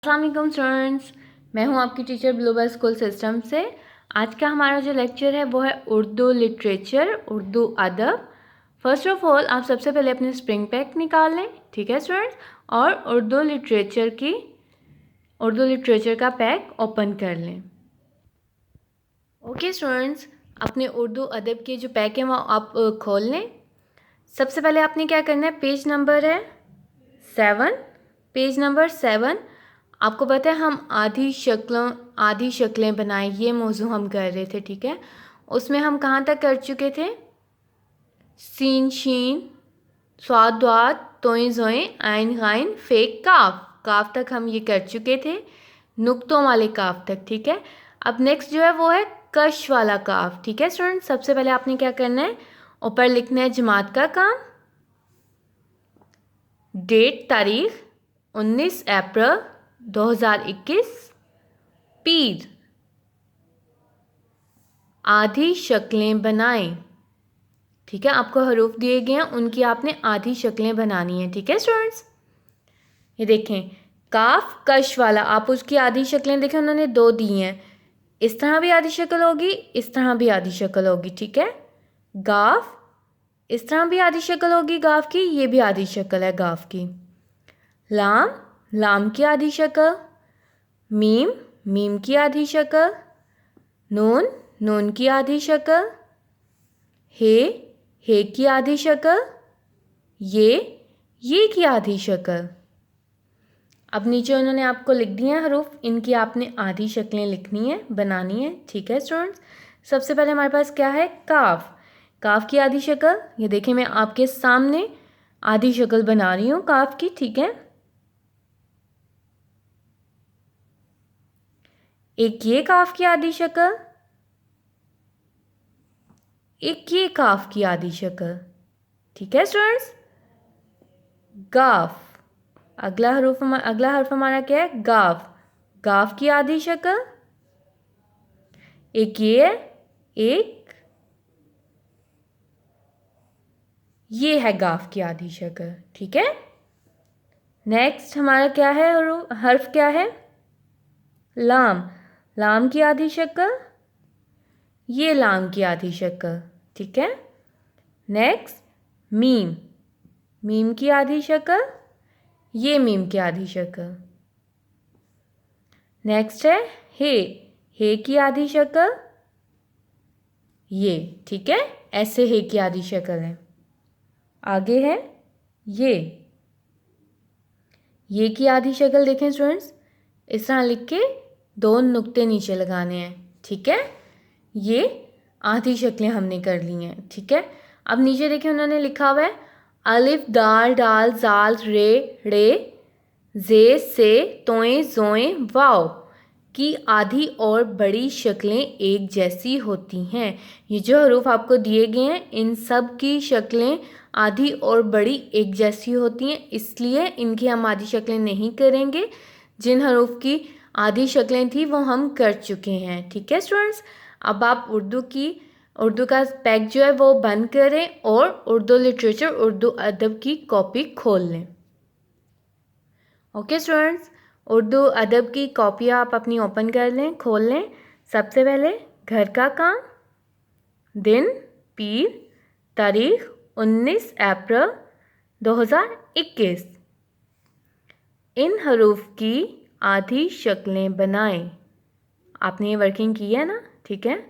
अस्सलाम वालेकुम स्टूडेंट्स, मैं हूं आपकी टीचर ग्लोबल स्कूल सिस्टम से। आज का हमारा जो लेक्चर है वो है उर्दू लिटरेचर, उर्दू अदब। फर्स्ट ऑफ ऑल आप सबसे पहले अपने स्प्रिंग पैक निकाल लें, ठीक है स्टूडेंट्स, और उर्दू लिटरेचर का पैक ओपन कर लें। ओके स्टूडेंट्स, अपने उर्दू अदब के जो पैक है वो आप खोल लें। सबसे पहले आपने क्या करना है, पेज नंबर है 7, पेज नंबर 7। आपको पता है हम आधी शक्लें बनाएं, ये मौजू हम कर रहे थे, ठीक है। उसमें हम कहाँ तक कर चुके थे, सीन शीन स्वाद द्वाद तोय जोए आइन गाइन फेक काफ, काफ तक हम ये कर चुके थे, नुक्तों वाले काफ तक, ठीक है। अब नेक्स्ट जो है वो है कश वाला काफ, ठीक है स्टूडेंट। सबसे पहले आपने क्या करना है, ऊपर लिखना है जमात का काम, डेट तारीख 19 अप्रैल 2021, पीर, आधी शक्लें बनाएं, ठीक है। आपको हरूफ दिए गए हैं, उनकी आपने आधी शक्लें बनानी है, ठीक है स्टूडेंट्स। ये देखें काफ कश वाला, आप उसकी आधी शक्लें देखें, उन्होंने 2 दी हैं। इस तरह भी आधी शक्ल होगी, इस तरह भी आधी शक्ल होगी, ठीक है। गाफ इस तरह भी आधी शक्ल होगी गाफ की, ये भी आधी शक्ल है गाफ की। लाम, लाम की आधी शक्ल। मीम, मीम की आधी शक्ल। नून, नून की आधी शक्ल। हे की आधी शक्ल। ये की आधी शक्ल। अब नीचे उन्होंने आपको लिख दिए हैं हरूफ, इनकी आपने आधी शक्लें लिखनी है, बनानी है, ठीक है स्टूडेंट्स। सबसे पहले हमारे पास क्या है, काफ, काफ की आधी शक्ल। ये देखिए मैं आपके सामने आधी शक्ल बना रही हूँ काफ की, ठीक है। एक ये काफ की आधी शक्ल, एक ये काफ की आधी शक्ल, ठीक है स्टूडेंट्स। गाफ, अगला हर्फ हमारा क्या है, गाफ, गाफ की आधी शक्ल। एक ये है, एक ये है गाफ की आधी शक्ल, ठीक है। नेक्स्ट हमारा क्या है, हर्फ क्या है, लाम, लाम की आधी शक्ल। ये लाम की आधी शक्ल, ठीक है। नेक्स्ट मीम, मीम की आधी शक्ल। ये मीम की आधी शक्ल। नेक्स्ट है हे की आधी शक्ल, ये, ठीक है। ऐसे हे की आधी शक्ल है। आगे है ये की आधी शक्ल देखें स्टूडेंट्स, इस तरह लिख के 2 नुक्ते नीचे लगाने हैं, ठीक है। ये आधी शक्लें हमने कर ली हैं, ठीक है। अब नीचे देखिए उन्होंने लिखा हुआ है अलिफ दाल डाल जाल रे रे जे से तोए जोए वाओ की आधी और बड़ी शक्लें एक जैसी होती हैं। ये जो हरूफ आपको दिए गए हैं, इन सब की शक्लें आधी और बड़ी एक जैसी होती हैं, इसलिए इनकी हम आधी शक्लें नहीं करेंगे। जिन हरूफ की आधी शक्लें थी वो हम कर चुके हैं, ठीक है स्टूडेंट्स। अब आप उर्दू का पैक जो है वो बंद करें और उर्दू लिटरेचर, उर्दू अदब की कॉपी खोल लें। ओके स्टूडेंट्स, उर्दू अदब की कॉपियाँ आप अपनी ओपन कर लें, खोल लें। सबसे पहले घर का काम, दिन पीर, तारीख 19 अप्रैल 2021। इन हरूफ की आधी शक्लें बनाएं। आपने ये वर्किंग की है ना, ठीक है।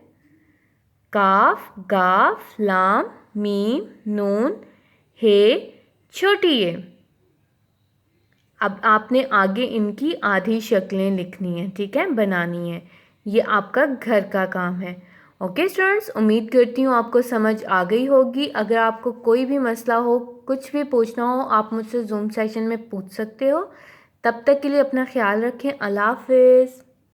काफ, गाफ, लाम, मीम, नून, हे, छोटी ये। अब आपने आगे इनकी आधी शक्लें लिखनी है, ठीक है, बनानी है। ये आपका घर का काम है। ओके स्टूडेंट्स, उम्मीद करती हूँ आपको समझ आ गई होगी। अगर आपको कोई भी मसला हो, कुछ भी पूछना हो, आप मुझसे जूम सेशन में पूछ सकते हो। तब तक के लिए अपना ख्याल रखें। अल्लाह हाफिज़।